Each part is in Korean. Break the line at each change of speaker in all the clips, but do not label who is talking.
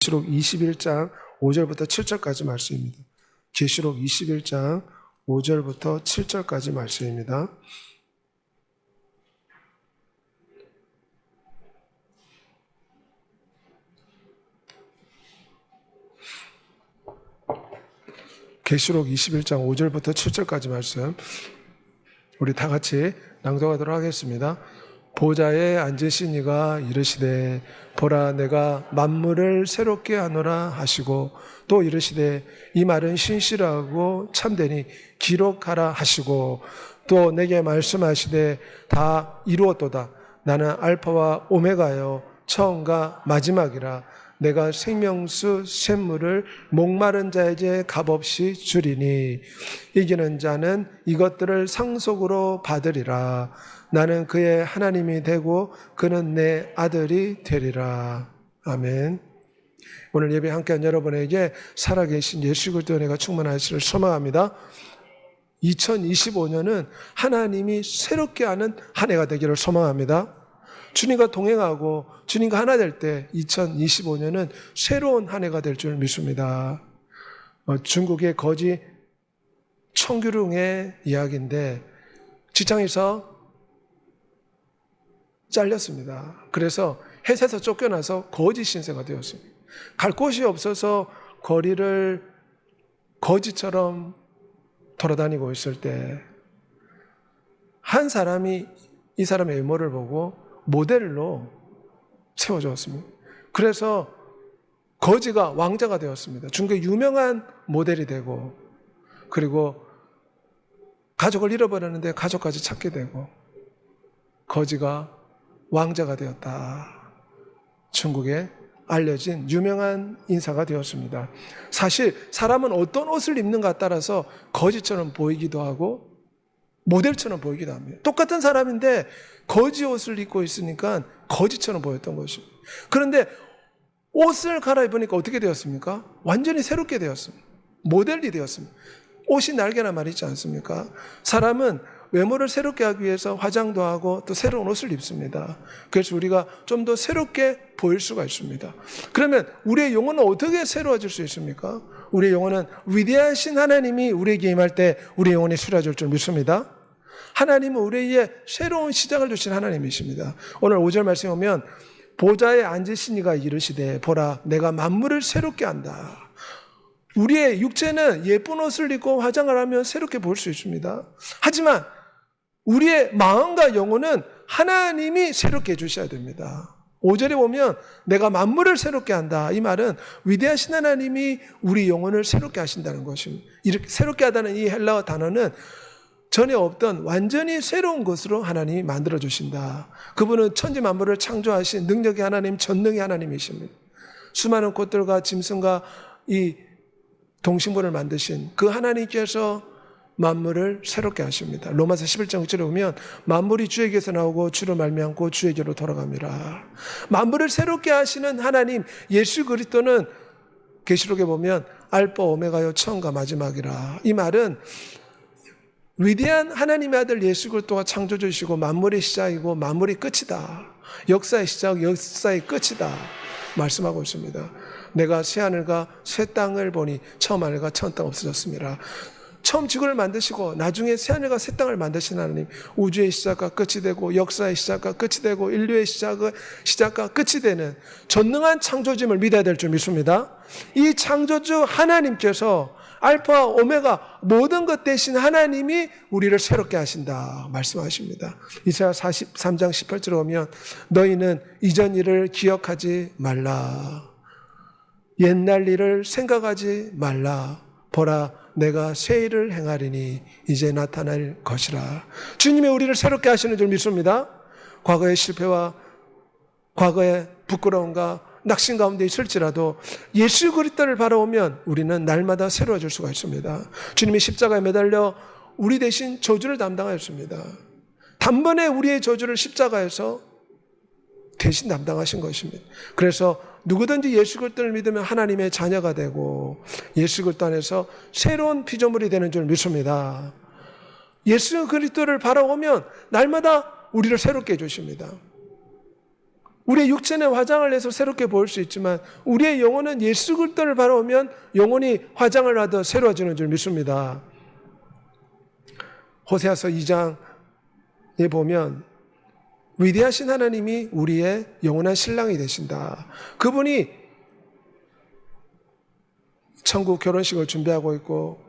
계시록 21장 5절부터 7절까지 말씀입니다. 계시록 21장 5절부터 7절까지 말씀입니다. 계시록 21장 5절부터 7절까지 말씀 우리 다 같이 낭독하도록 하겠습니다. 보좌에 앉으신 이가 이르시되 보라 내가 만물을 새롭게 하노라 하시고 또 이르시되 이 말은 신실하고 참되니 기록하라 하시고 또 내게 말씀하시되 다 이루었도다. 나는 알파와 오메가여 처음과 마지막이라. 내가 생명수 샘물을 목마른 자에게 값없이 주리니 이기는 자는 이것들을 상속으로 받으리라. 나는 그의 하나님이 되고 그는 내 아들이 되리라. 아멘. 오늘 예배 함께한 여러분에게 살아계신 예수 그리스도의 은혜가 충만하시기를 소망합니다. 2025년은 하나님이 새롭게 하는 한 해가 되기를 소망합니다. 주님과 동행하고 주님과 하나 될 때 2025년은 새로운 한 해가 될 줄 믿습니다. 중국의 거지 청규룽의 이야기인데 직장에서 잘렸습니다. 그래서 회사에서 쫓겨나서 거지 신세가 되었습니다. 갈 곳이 없어서 거리를 거지처럼 돌아다니고 있을 때 한 사람이 이 사람의 외모를 보고 모델로 세워주었습니다. 그래서 거지가 왕자가 되었습니다. 중국의 유명한 모델이 되고 그리고 가족을 잃어버렸는데 가족까지 찾게 되고 거지가 왕자가 되었다. 중국의 알려진 유명한 인사가 되었습니다. 사실 사람은 어떤 옷을 입는가 따라서 거지처럼 보이기도 하고 모델처럼 보이기도 합니다. 똑같은 사람인데 거지 옷을 입고 있으니까 거지처럼 보였던 것입니다. 그런데 옷을 갈아입으니까 어떻게 되었습니까? 완전히 새롭게 되었습니다. 모델이 되었습니다. 옷이 날개나 말이지 않습니까? 사람은 외모를 새롭게 하기 위해서 화장도 하고 또 새로운 옷을 입습니다. 그래서 우리가 좀 더 새롭게 보일 수가 있습니다. 그러면 우리의 영혼은 어떻게 새로워질 수 있습니까? 우리의 영혼은 위대하신 하나님이 우리에게 임할 때 우리의 영혼이 새로워질 줄 믿습니다. 하나님은 우리에게 새로운 시작을 주신 하나님이십니다. 오늘 5절 말씀에 보면 보좌에 앉으신 이가 이르시되 보라 내가 만물을 새롭게 한다. 우리의 육체는 예쁜 옷을 입고 화장을 하면 새롭게 보일 수 있습니다. 하지만 우리의 마음과 영혼은 하나님이 새롭게 해주셔야 됩니다. 5절에 보면 내가 만물을 새롭게 한다. 이 말은 위대하신 하나님이 우리 영혼을 새롭게 하신다는 것입니다. 이렇게 새롭게 하다는 이 헬라어 단어는 전에 없던 완전히 새로운 것으로 하나님이 만들어주신다. 그분은 천지 만물을 창조하신 능력의 하나님, 전능의 하나님이십니다. 수많은 꽃들과 짐승과 이 동식물을 만드신 그 하나님께서 만물을 새롭게 하십니다. 로마서 11장 6절에 보면 만물이 주에게서 나오고 주로 말미암고 주에게로 돌아갑니다. 만물을 새롭게 하시는 하나님 예수 그리스도는 계시록에 보면 알파 오메가요 처음과 마지막이라. 이 말은 위대한 하나님의 아들 예수 그리스도가 창조주시고 만물의 시작이고 만물의 끝이다. 역사의 시작, 역사의 끝이다. 말씀하고 있습니다. 내가 새하늘과 새 땅을 보니 처음 하늘과 처음 땅 없어졌습니다. 처음 지구를 만드시고 나중에 새하늘과 새 땅을 만드신 하나님, 우주의 시작과 끝이 되고 역사의 시작과 끝이 되고 인류의 시작과 끝이 되는 전능한 창조주임을 믿어야 될 줄 믿습니다. 이 창조주 하나님께서 알파 오메가 모든 것 대신 하나님이 우리를 새롭게 하신다 말씀하십니다. 이사야 43장 18절에 보면 너희는 이전 일을 기억하지 말라. 옛날 일을 생각하지 말라. 보라 내가 새 일을 행하리니 이제 나타날 것이라. 주님이 우리를 새롭게 하시는 줄 믿습니다. 과거의 실패와 과거의 부끄러움과 낙심 가운데 있을지라도 예수 그리스도를 바라보면 우리는 날마다 새로워질 수가 있습니다. 주님이 십자가에 매달려 우리 대신 저주를 담당하였습니다. 단번에 우리의 저주를 십자가에서 대신 담당하신 것입니다. 그래서 누구든지 예수 그리스도를 믿으면 하나님의 자녀가 되고 예수 그리스도 안에서 새로운 피조물이 되는 줄 믿습니다. 예수 그리스도를 바라보면 날마다 우리를 새롭게 해주십니다. 우리의 육체는 화장을 해서 새롭게 보일 수 있지만 우리의 영혼은 예수 그리스도를 바라보면 영혼이 화장을 하듯 새로워지는 줄 믿습니다. 호세아서 2장에 보면 위대하신 하나님이 우리의 영원한 신랑이 되신다. 그분이 천국 결혼식을 준비하고 있고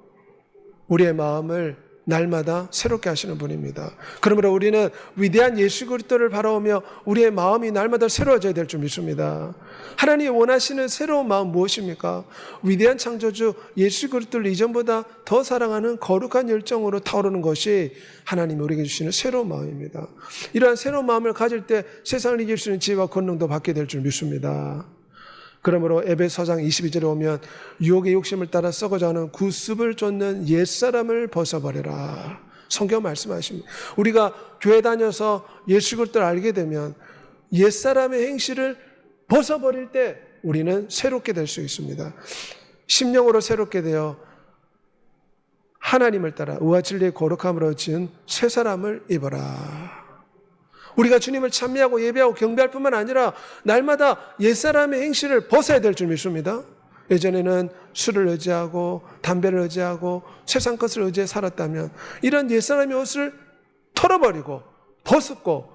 우리의 마음을 날마다 새롭게 하시는 분입니다. 그러므로 우리는 위대한 예수 그리스도를 바라보며 우리의 마음이 날마다 새로워져야 될 줄 믿습니다. 하나님이 원하시는 새로운 마음 무엇입니까? 위대한 창조주 예수 그리스도를 이전보다 더 사랑하는 거룩한 열정으로 타오르는 것이 하나님이 우리에게 주시는 새로운 마음입니다. 이러한 새로운 마음을 가질 때 세상을 이길 수 있는 지혜와 권능도 받게 될 줄 믿습니다. 그러므로 에베소서 22절에 오면 유혹의 욕심을 따라 썩어져가는 구습을 쫓는 옛사람을 벗어버려라. 성경 말씀하십니다. 우리가 교회 다녀서 예수 그리스도를 알게 되면 옛사람의 행실을 벗어버릴 때 우리는 새롭게 될 수 있습니다. 심령으로 새롭게 되어 하나님을 따라 의와 진리의 거룩함으로 지은 새 사람을 입어라. 우리가 주님을 찬미하고 예배하고 경배할 뿐만 아니라 날마다 옛사람의 행실을 벗어야 될 줄 믿습니다. 예전에는 술을 의지하고 담배를 의지하고 세상 것을 의지해 살았다면 이런 옛사람의 옷을 털어버리고 벗고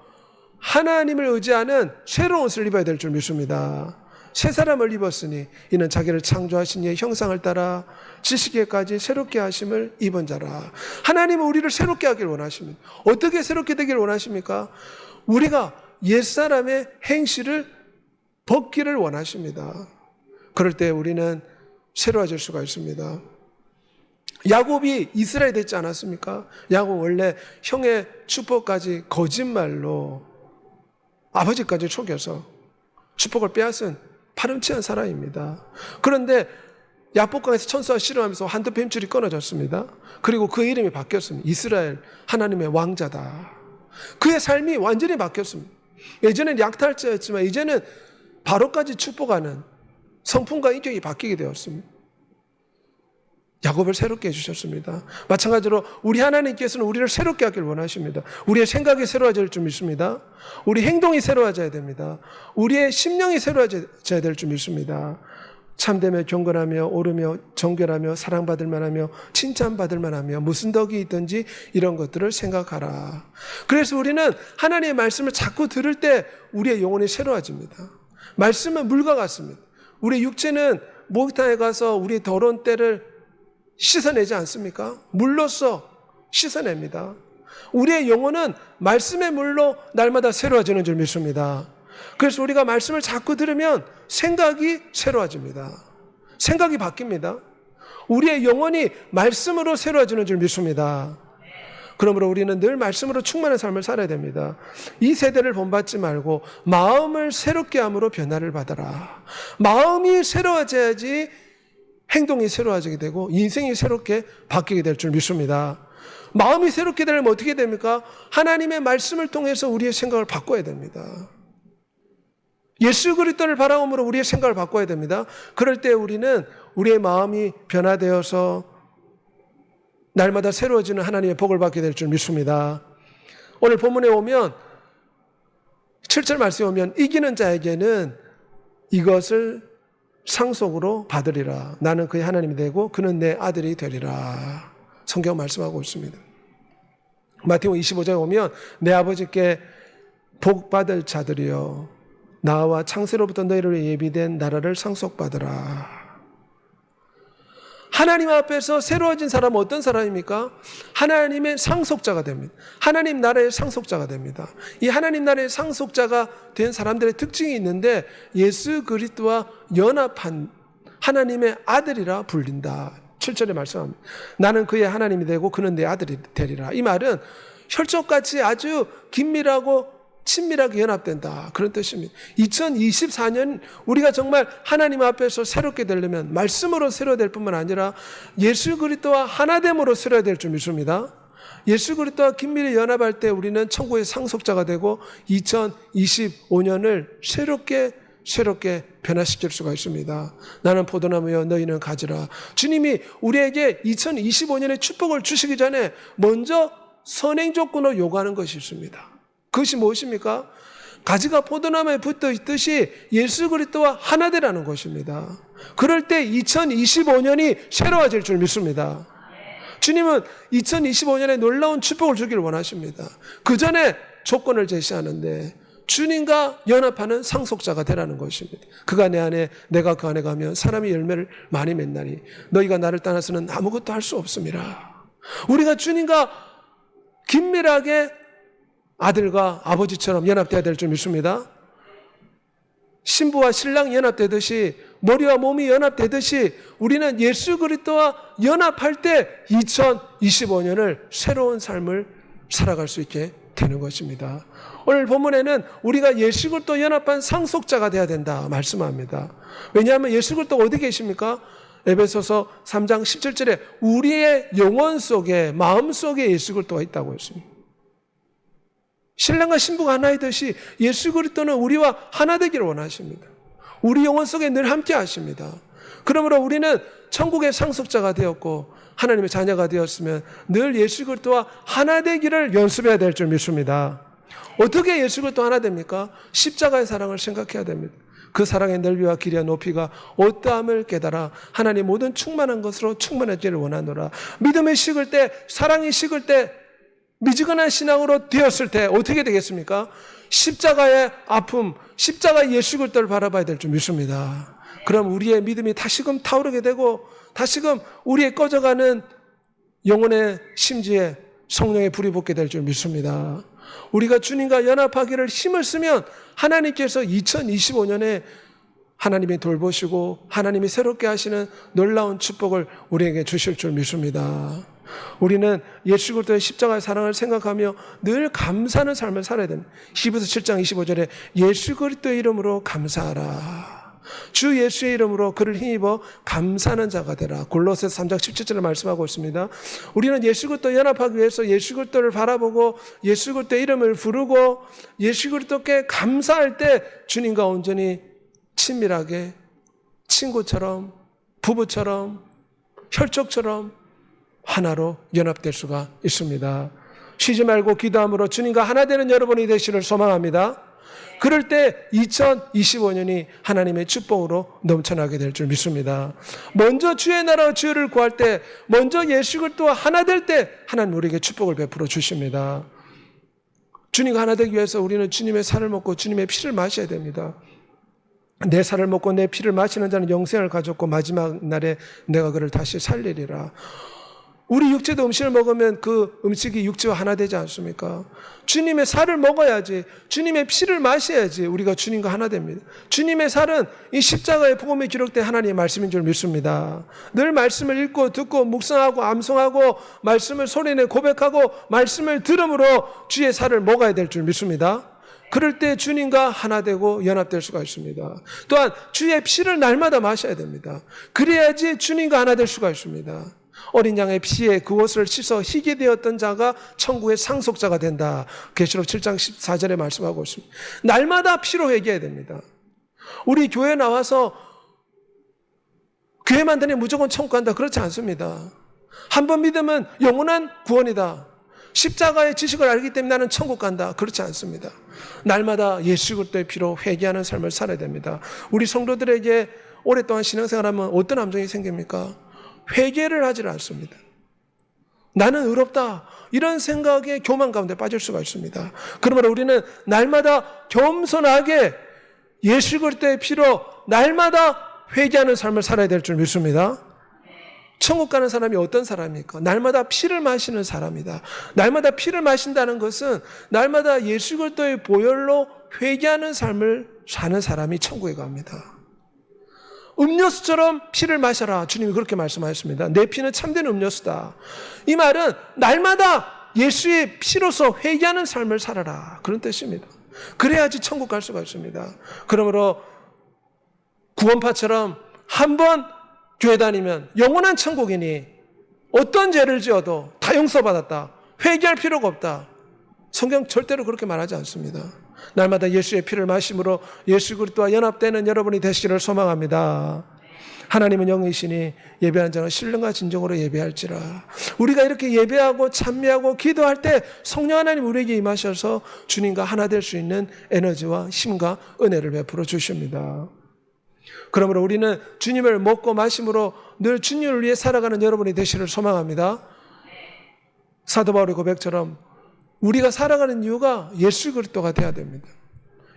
하나님을 의지하는 새로운 옷을 입어야 될 줄 믿습니다. 새 사람을 입었으니 이는 자기를 창조하신 이의 형상을 따라 지식에까지 새롭게 하심을 입은 자라. 하나님은 우리를 새롭게 하길 원하십니다. 어떻게 새롭게 되길 원하십니까? 우리가 옛사람의 행실을 벗기를 원하십니다. 그럴 때 우리는 새로워질 수가 있습니다. 야곱이 이스라엘이 됐지 않았습니까? 야곱 원래 형의 축복까지 거짓말로 아버지까지 속여서 축복을 빼앗은 파렴치한 사람입니다. 그런데 야복강에서 천사와 씨름하면서 한두 뱀줄이 끊어졌습니다. 그리고 그 이름이 바뀌었습니다. 이스라엘 하나님의 왕자다. 그의 삶이 완전히 바뀌었습니다. 예전엔 약탈자였지만 이제는 바로까지 축복하는 성품과 인격이 바뀌게 되었습니다. 야곱을 새롭게 해주셨습니다. 마찬가지로 우리 하나님께서는 우리를 새롭게 하길 원하십니다. 우리의 생각이 새로워질 줄 믿습니다. 우리 행동이 새로워져야 됩니다. 우리의 심령이 새로워져야 될 줄 믿습니다. 참되며 경건하며 옳으며 정결하며 사랑받을 만하며 칭찬받을 만하며 무슨 덕이 있든지 이런 것들을 생각하라. 그래서 우리는 하나님의 말씀을 자꾸 들을 때 우리의 영혼이 새로워집니다. 말씀은 물과 같습니다. 우리 육체는 목욕탕에 가서 우리 더러운 때를 씻어내지 않습니까? 물로써 씻어냅니다. 우리의 영혼은 말씀의 물로 날마다 새로워지는 줄 믿습니다. 그래서 우리가 말씀을 자꾸 들으면 생각이 새로워집니다. 생각이 바뀝니다. 우리의 영혼이 말씀으로 새로워지는 줄 믿습니다. 그러므로 우리는 늘 말씀으로 충만한 삶을 살아야 됩니다. 이 세대를 본받지 말고 마음을 새롭게 함으로 변화를 받아라. 마음이 새로워져야지 행동이 새로워지게 되고 인생이 새롭게 바뀌게 될 줄 믿습니다. 마음이 새롭게 되려면 어떻게 됩니까? 하나님의 말씀을 통해서 우리의 생각을 바꿔야 됩니다. 예수 그리스도를 바라봄으로 우리의 생각을 바꿔야 됩니다. 그럴 때 우리는 우리의 마음이 변화되어서 날마다 새로워지는 하나님의 복을 받게 될 줄 믿습니다. 오늘 본문에 오면 7절 말씀에 오면 이기는 자에게는 이것을 상속으로 받으리라. 나는 그의 하나님이 되고 그는 내 아들이 되리라. 성경 말씀하고 있습니다. 마태복음 25장에 오면 내 아버지께 복 받을 자들이여 나와 창세로부터 너희를 위해 예비된 나라를 상속받으라. 하나님 앞에서 새로워진 사람은 어떤 사람입니까? 하나님의 상속자가 됩니다. 하나님 나라의 상속자가 됩니다. 이 하나님 나라의 상속자가 된 사람들의 특징이 있는데 예수 그리스도와 연합한 하나님의 아들이라 불린다. 7절에 말씀합니다. 나는 그의 하나님이 되고 그는 내 아들이 되리라. 이 말은 혈족같이 아주 긴밀하고 친밀하게 연합된다. 그런 뜻입니다. 2024년 우리가 정말 하나님 앞에서 새롭게 되려면 말씀으로 새로워될 뿐만 아니라 예수 그리스도와 하나됨으로 새로워야 될 줄 믿습니다. 예수 그리스도와 긴밀히 연합할 때 우리는 천국의 상속자가 되고 2025년을 새롭게 변화시킬 수가 있습니다. 나는 포도나무여 너희는 가지라. 주님이 우리에게 2025년의 축복을 주시기 전에 먼저 선행 조건을 요구하는 것이 있습니다. 그것이 무엇입니까? 가지가 포도나무에 붙어 있듯이 예수 그리스도와 하나 되라는 것입니다. 그럴 때 2025년이 새로워질 줄 믿습니다. 주님은 2025년에 놀라운 축복을 주기를 원하십니다. 그 전에 조건을 제시하는데 주님과 연합하는 상속자가 되라는 것입니다. 그가 내 안에 내가 그 안에 가면 사람이 열매를 많이 맺나니 너희가 나를 떠나서는 아무것도 할 수 없음이라. 우리가 주님과 긴밀하게 아들과 아버지처럼 연합되어야 될 줄 믿습니다. 신부와 신랑이 연합되듯이 머리와 몸이 연합되듯이 우리는 예수 그리스도와 연합할 때 2025년을 새로운 삶을 살아갈 수 있게 되는 것입니다. 오늘 본문에는 우리가 예수 그리스도 연합한 상속자가 되어야 된다 말씀합니다. 왜냐하면 예수 그리스도 어디 계십니까? 에베소서 3장 17절에 우리의 영혼 속에 마음 속에 예수 그리스도가 있다고 했습니다. 신랑과 신부가 하나이듯이 예수 그리스도는 우리와 하나 되기를 원하십니다. 우리 영혼 속에 늘 함께 하십니다. 그러므로 우리는 천국의 상속자가 되었고 하나님의 자녀가 되었으면 늘 예수 그리스도와 하나 되기를 연습해야 될 줄 믿습니다. 어떻게 예수 그리스도 하나 됩니까? 십자가의 사랑을 생각해야 됩니다. 그 사랑의 넓이와 길이와 높이가 어떠함을 깨달아 하나님 모든 충만한 것으로 충만해지기를 원하노라. 믿음이 식을 때, 사랑이 식을 때, 미지근한 신앙으로 되었을 때 어떻게 되겠습니까? 십자가의 아픔, 십자가의 예수 그리스도를 바라봐야 될 줄 믿습니다. 그럼 우리의 믿음이 다시금 타오르게 되고 다시금 우리의 꺼져가는 영혼의 심지에 성령의 불이 붙게 될 줄 믿습니다. 우리가 주님과 연합하기를 힘을 쓰면 하나님께서 2025년에 하나님이 돌보시고 하나님이 새롭게 하시는 놀라운 축복을 우리에게 주실 줄 믿습니다. 우리는 예수 그리스도의 십자가의 사랑을 생각하며 늘 감사하는 삶을 살아야 됩니다. 히브리서 7장 25절에 예수 그리스도의 이름으로 감사하라. 주 예수의 이름으로 그를 힘입어 감사하는 자가 되라. 골로새서 3장 17절을 말씀하고 있습니다. 우리는 예수 그리스도 연합하기 위해서 예수 그리스도를 바라보고 예수 그리스도의 이름을 부르고 예수 그리스도께 감사할 때 주님과 온전히 친밀하게 친구처럼 부부처럼 혈족처럼 하나로 연합될 수가 있습니다. 쉬지 말고 기도함으로 주님과 하나 되는 여러분이 되시기를 소망합니다. 그럴 때 2025년이 하나님의 축복으로 넘쳐나게 될 줄 믿습니다. 먼저 주의 나라와 주의를 구할 때, 먼저 예수 그리스도와 하나 될 때 하나님 우리에게 축복을 베풀어 주십니다. 주님과 하나 되기 위해서 우리는 주님의 살을 먹고 주님의 피를 마셔야 됩니다. 내 살을 먹고 내 피를 마시는 자는 영생을 가졌고 마지막 날에 내가 그를 다시 살리리라. 우리 육체도 음식을 먹으면 그 음식이 육체와 하나 되지 않습니까? 주님의 살을 먹어야지, 주님의 피를 마셔야지 우리가 주님과 하나 됩니다. 주님의 살은 이 십자가의 복음에 기록된 하나님의 말씀인 줄 믿습니다. 늘 말씀을 읽고 듣고 묵상하고 암송하고 말씀을 소리내 고백하고 말씀을 들음으로 주의 살을 먹어야 될 줄 믿습니다. 그럴 때 주님과 하나 되고 연합될 수가 있습니다. 또한 주의 피를 날마다 마셔야 됩니다. 그래야지 주님과 하나 될 수가 있습니다. 어린 양의 피에 그것을 씻어 희게 되었던 자가 천국의 상속자가 된다. 계시록 7장 14절에 말씀하고 있습니다. 날마다 피로 회개해야 됩니다. 우리 교회 나와서 교회 만드니 무조건 천국 간다. 그렇지 않습니다. 한 번 믿으면 영원한 구원이다. 십자가의 지식을 알기 때문에 나는 천국 간다. 그렇지 않습니다. 날마다 예수 그리스도의 피로 회개하는 삶을 살아야 됩니다. 우리 성도들에게 오랫동안 신앙생활하면 어떤 감정이 생깁니까? 회개를 하지 않습니다. 나는 의롭다. 이런 생각에 교만 가운데 빠질 수가 있습니다. 그러므로 우리는 날마다 겸손하게 예수 그리스도의 피로 날마다 회개하는 삶을 살아야 될 줄 믿습니다. 천국 가는 사람이 어떤 사람입니까? 날마다 피를 마시는 사람이다. 날마다 피를 마신다는 것은 날마다 예수 그리스도의 보혈로 회개하는 삶을 사는 사람이 천국에 갑니다. 음료수처럼 피를 마셔라. 주님이 그렇게 말씀하셨습니다. 내 피는 참된 음료수다. 이 말은 날마다 예수의 피로서 회개하는 삶을 살아라. 그런 뜻입니다. 그래야지 천국 갈 수가 있습니다. 그러므로 구원파처럼 한 번 교회 다니면 영원한 천국이니 어떤 죄를 지어도 다 용서받았다. 회개할 필요가 없다. 성경 절대로 그렇게 말하지 않습니다. 날마다 예수의 피를 마심으로 예수 그리스도와 연합되는 여러분이 되시기를 소망합니다. 하나님은 영이시니 예배하는 자는 신령과 진정으로 예배할지라. 우리가 이렇게 예배하고 찬미하고 기도할 때 성령 하나님 우리에게 임하셔서 주님과 하나 될 수 있는 에너지와 힘과 은혜를 베풀어 주십니다. 그러므로 우리는 주님을 먹고 마심으로 늘 주님을 위해 살아가는 여러분이 되시기를 소망합니다. 사도 바울의 고백처럼 우리가 살아가는 이유가 예수 그리스도가 돼야 됩니다.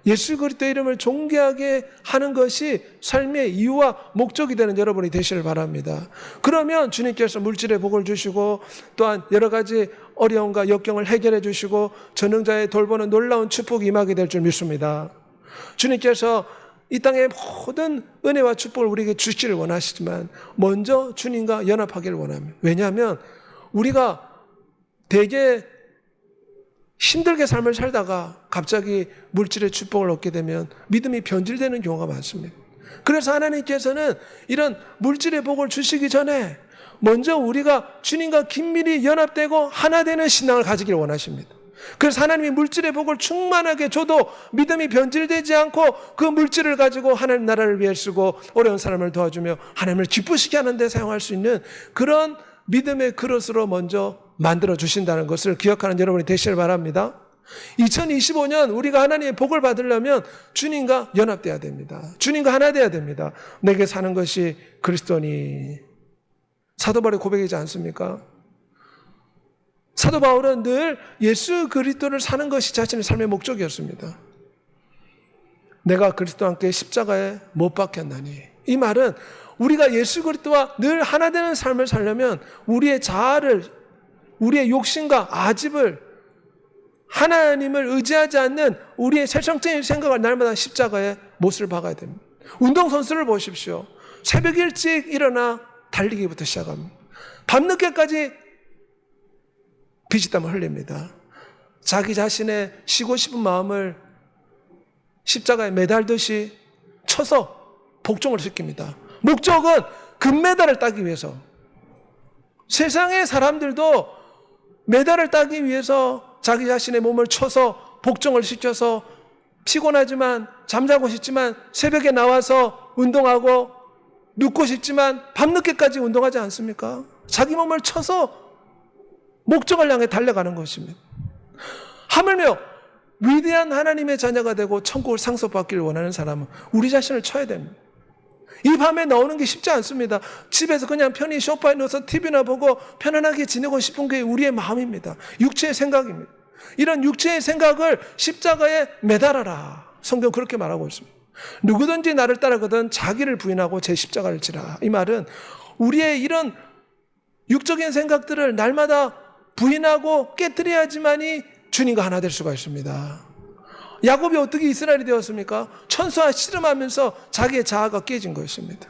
예수 그리스도의 이름을 존귀하게 하는 것이 삶의 이유와 목적이 되는 여러분이 되시길 바랍니다. 그러면 주님께서 물질의 복을 주시고 또한 여러 가지 어려움과 역경을 해결해 주시고 전능자의 돌보는 놀라운 축복이 임하게 될 줄 믿습니다. 주님께서 이 땅의 모든 은혜와 축복을 우리에게 주시기를 원하시지만 먼저 주님과 연합하기를 원합니다. 왜냐하면 우리가 되게 힘들게 삶을 살다가 갑자기 물질의 축복을 얻게 되면 믿음이 변질되는 경우가 많습니다. 그래서 하나님께서는 이런 물질의 복을 주시기 전에 먼저 우리가 주님과 긴밀히 연합되고 하나 되는 신앙을 가지길 원하십니다. 그래서 하나님이 물질의 복을 충만하게 줘도 믿음이 변질되지 않고 그 물질을 가지고 하나님 나라를 위해 쓰고 어려운 사람을 도와주며 하나님을 기쁘시게 하는 데 사용할 수 있는 그런 믿음의 그릇으로 먼저 만들어 주신다는 것을 기억하는 여러분이 되시길 바랍니다. 2025년 우리가 하나님의 복을 받으려면 주님과 연합돼야 됩니다. 주님과 하나 돼야 됩니다. 내게 사는 것이 그리스도니. 사도 바울의 고백이지 않습니까? 사도 바울은 늘 예수 그리스도를 사는 것이 자신의 삶의 목적이었습니다. 내가 그리스도와 함께 십자가에 못 박혔나니. 이 말은 우리가 예수 그리스도와 늘 하나 되는 삶을 살려면 우리의 자아를, 우리의 욕심과 아집을, 하나님을 의지하지 않는 우리의 세상적인 생각을 날마다 십자가에 못을 박아야 됩니다. 운동선수를 보십시오. 새벽 일찍 일어나 달리기부터 시작합니다. 밤늦게까지 피지땀을 흘립니다. 자기 자신의 쉬고 싶은 마음을 십자가에 매달듯이 쳐서 복종을 시킵니다. 목적은 금메달을 따기 위해서. 세상의 사람들도 메달을 따기 위해서 자기 자신의 몸을 쳐서 복종을 시켜서 피곤하지만 잠자고 싶지만 새벽에 나와서 운동하고 눕고 싶지만 밤늦게까지 운동하지 않습니까? 자기 몸을 쳐서 목적을 향해 달려가는 것입니다. 하물며 위대한 하나님의 자녀가 되고 천국을 상속받기를 원하는 사람은 우리 자신을 쳐야 됩니다. 이 밤에 나오는 게 쉽지 않습니다. 집에서 그냥 편히 소파에 누워서 TV나 보고 편안하게 지내고 싶은 게 우리의 마음입니다. 육체의 생각입니다. 이런 육체의 생각을 십자가에 매달아라. 성경 그렇게 말하고 있습니다. 누구든지 나를 따르거든 자기를 부인하고 제 십자가를 지라. 이 말은 우리의 이런 육적인 생각들을 날마다 부인하고 깨뜨려야지만이 주님과 하나 될 수가 있습니다. 야곱이 어떻게 이스라엘이 되었습니까? 천사와 씨름하면서 자기의 자아가 깨진 것입니다.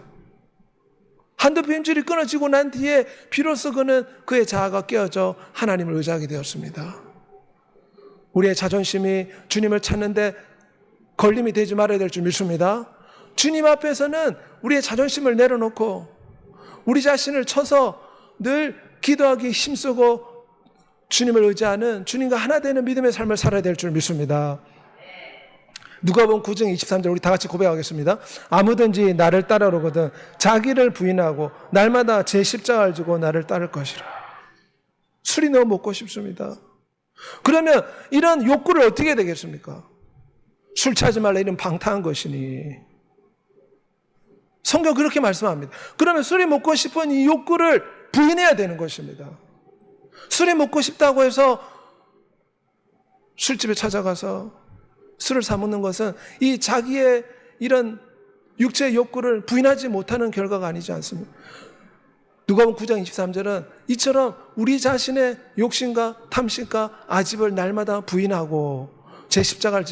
한두 펜줄이 끊어지고 난 뒤에 비로소 그는 그의 자아가 깨어져 하나님을 의지하게 되었습니다. 우리의 자존심이 주님을 찾는데 걸림이 되지 말아야 될 줄 믿습니다. 주님 앞에서는 우리의 자존심을 내려놓고 우리 자신을 쳐서 늘 기도하기 힘쓰고 주님을 의지하는 주님과 하나 되는 믿음의 삶을 살아야 될 줄 믿습니다. 누가복음 9장 23절 우리 다 같이 고백하겠습니다. 아무든지 나를 따르거든 자기를 부인하고 날마다 제 십자가를 지고 나를 따를 것이라. 술이 너무 먹고 싶습니다. 그러면 이런 욕구를 어떻게 해야 되겠습니까? 술 취하지 말라 이런 방탕한 것이니. 성경 그렇게 말씀합니다. 그러면 술이 먹고 싶은 이 욕구를 부인해야 되는 것입니다. 술이 먹고 싶다고 해서 술집에 찾아가서 술을 사 먹는 것은 이 자기의 이런 육체의 욕구를 부인하지 못하는 결과가 아니지 않습니까? 누가복음 9장 23절은 이처럼 우리 자신의 욕심과 탐심과 아집을 날마다 부인하고 제 십자가를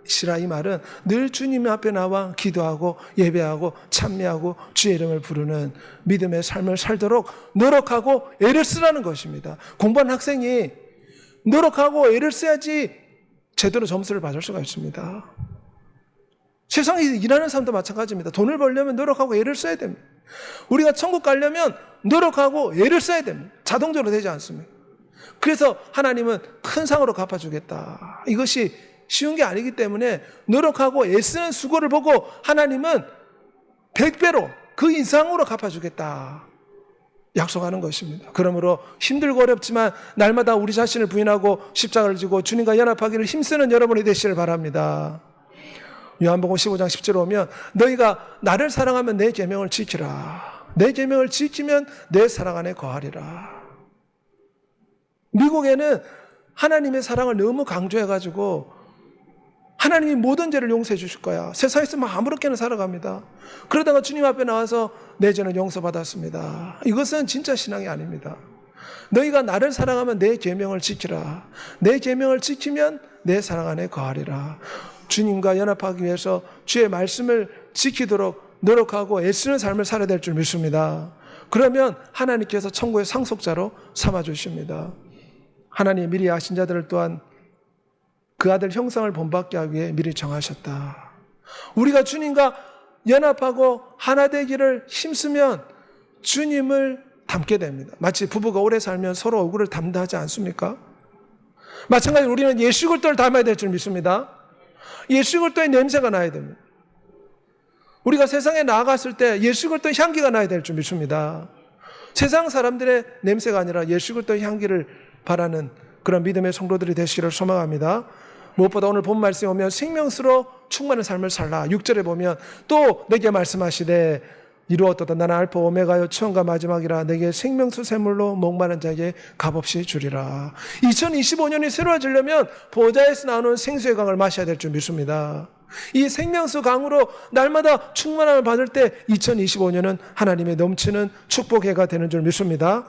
지시라. 이 말은 늘 주님 앞에 나와 기도하고 예배하고 찬미하고 주의 이름을 부르는 믿음의 삶을 살도록 노력하고 애를 쓰라는 것입니다. 공부하는 학생이 노력하고 애를 써야지 제대로 점수를 받을 수가 있습니다. 세상에 일하는 사람도 마찬가지입니다. 돈을 벌려면 노력하고 애를 써야 됩니다. 우리가 천국 가려면 노력하고 애를 써야 됩니다. 자동적으로 되지 않습니다. 그래서 하나님은 큰 상으로 갚아주겠다. 이것이 쉬운 게 아니기 때문에 노력하고 애쓰는 수고를 보고 하나님은 100배로 그 이상으로 갚아주겠다 약속하는 것입니다. 그러므로 힘들고 어렵지만 날마다 우리 자신을 부인하고 십자가를 지고 주님과 연합하기를 힘쓰는 여러분이 되시길 바랍니다. 요한복음 15장 10절에 오면 너희가 나를 사랑하면 내 계명을 지키라. 내 계명을 지키면 내 사랑 안에 거하리라. 미국에는 하나님의 사랑을 너무 강조해가지고 하나님이 모든 죄를 용서해 주실 거야. 세상에서 막 아무렇게나 살아갑니다. 그러다가 주님 앞에 나와서 내 죄는 용서받았습니다. 이것은 진짜 신앙이 아닙니다. 너희가 나를 사랑하면 내 계명을 지키라. 내 계명을 지키면 내 사랑 안에 거하리라. 주님과 연합하기 위해서 주의 말씀을 지키도록 노력하고 애쓰는 삶을 살아야 될 줄 믿습니다. 그러면 하나님께서 천국의 상속자로 삼아주십니다. 하나님 미리 아신 자들을 또한 그 아들 형상을 본받게 하기 위해 미리 정하셨다. 우리가 주님과 연합하고 하나 되기를 힘쓰면 주님을 닮게 됩니다. 마치 부부가 오래 살면 서로 얼굴을 닮다 하지 않습니까? 마찬가지로 우리는 예수 그리스도를 닮아야 될 줄 믿습니다. 예수 그리스도의 냄새가 나야 됩니다. 우리가 세상에 나아갔을 때 예수 그리스도의 향기가 나야 될 줄 믿습니다. 세상 사람들의 냄새가 아니라 예수 그리스도의 향기를 바라는 그런 믿음의 성도들이 되시기를 소망합니다. 무엇보다 오늘 본 말씀에 오면 생명수로 충만한 삶을 살라. 6절에 보면 또 내게 말씀하시되 이루었도다 나는 알파 오메가요 처음과 마지막이라 내게 생명수 샘물로 목마른 자에게 값없이 주리라. 2025년이 새로워지려면 보좌에서 나오는 생수의 강을 마셔야 될 줄 믿습니다. 이 생명수 강으로 날마다 충만함을 받을 때 2025년은 하나님의 넘치는 축복해가 되는 줄 믿습니다.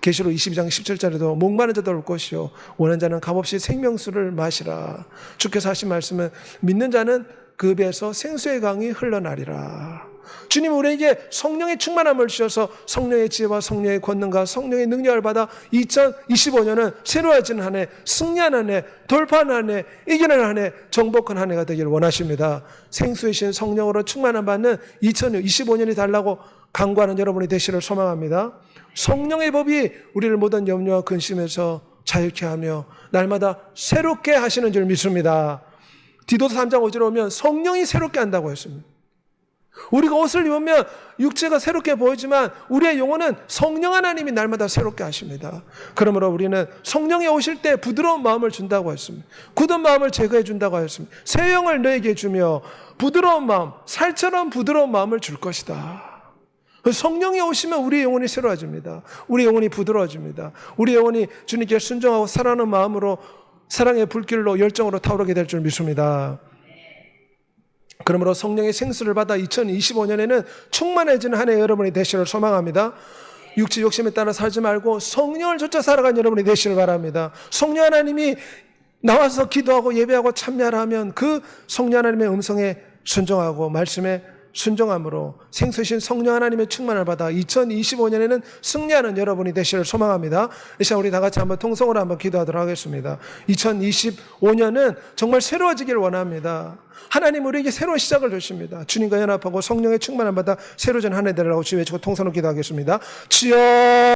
계시록 22장 17절에도 목마른 자도 올 것이요 원하는 자는 값없이 생명수를 마시라. 주께서 하신 말씀은 믿는 자는 그 배에서 생수의 강이 흘러나리라. 주님 우리에게 성령의 충만함을 주셔서 성령의 지혜와 성령의 권능과 성령의 능력을 받아 2025년은 새로워지는 한 해, 승리하는 한 해, 돌파하는 한 해, 이기는 한 해, 정복한 한 해가 되기를 원하십니다. 생수이신 성령으로 충만함 받는 2025년이 달라고 간구하는 여러분이 되시기를 소망합니다. 성령의 법이 우리를 모든 염려와 근심에서 자유케 하며 날마다 새롭게 하시는 줄 믿습니다. 디도서 3장 5절에 오면 성령이 새롭게 한다고 했습니다. 우리가 옷을 입으면 육체가 새롭게 보이지만 우리의 영혼은 성령 하나님이 날마다 새롭게 하십니다. 그러므로 우리는 성령이 오실 때 부드러운 마음을 준다고 했습니다. 굳은 마음을 제거해 준다고 했습니다. 새 영을 너에게 주며 부드러운 마음, 살처럼 부드러운 마음을 줄 것이다. 성령이 오시면 우리의 영혼이 새로워집니다. 우리 영혼이 부드러워집니다. 우리 영혼이 주님께 순종하고 사랑하는 마음으로 사랑의 불길로 열정으로 타오르게 될 줄 믿습니다. 그러므로 성령의 생수를 받아 2025년에는 충만해지는 한 해 여러분이 되시기를 소망합니다. 육체 욕심에 따라 살지 말고 성령을 쫓아 살아가는 여러분이 되시길 바랍니다. 성령 하나님이 나와서 기도하고 예배하고 참여하면 그 성령 하나님의 음성에 순종하고 말씀에 순종함으로 생수신 성령 하나님의 충만을 받아 2025년에는 승리하는 여러분이 되시기를 소망합니다. 이 시간 우리 다 같이 한번 통성으로 한번 기도하도록 하겠습니다. 2025년은 정말 새로워지기를 원합니다. 하나님 우리에게 새로운 시작을 주십니다. 주님과 연합하고 성령의 충만을 받아 새로워진 한 해 되라고 주여 외치고 통성으로 기도하겠습니다. 주여